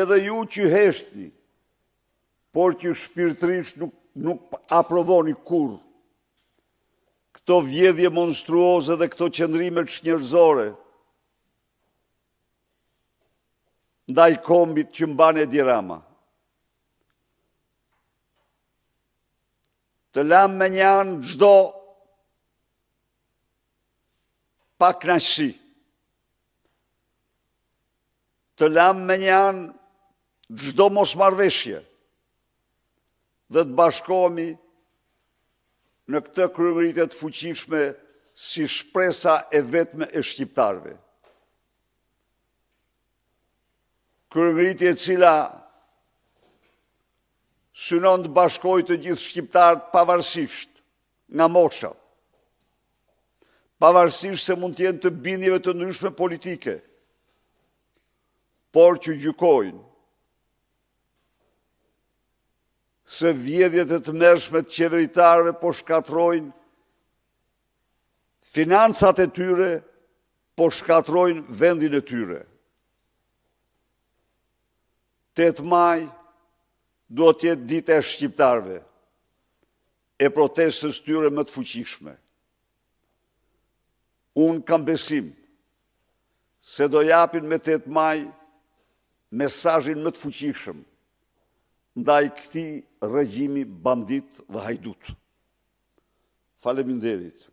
edhe ju që heshtni, por që shpirtërisht nuk aprovoni kur këto vjedhje monstruoze dhe këto qëndrimet shnjërzore ndaj kombit që mban Edi Rama. Të lam me një anë çdo pakënaqësi. Të lam me një anë çdo mosmarrveshje dhe të bashkohemi në këtë kryemëritje të fuqishme si shpresa e vetme e shqiptarëve. Kryemëritje e cila synon të bashkojë të gjithë shqiptarët pavarësisht nga mosha, pavarësisht se mund të jenë të bindjeve të ndryshme politike, por që gjykojnë se vjedhjet e të mërshme të qeveritarëve po shkatrojnë financat e tyre, po shkatrojnë vendin e tyre. 8 maj duhet të jetë dita e shqiptarëve, e protestës tyre më të fuqishme. Unë kam besim se do japin me 8 maj mesazhin më të fuqishëm ndaj këtij regjimi bandit dhe hajdut. Faleminderit.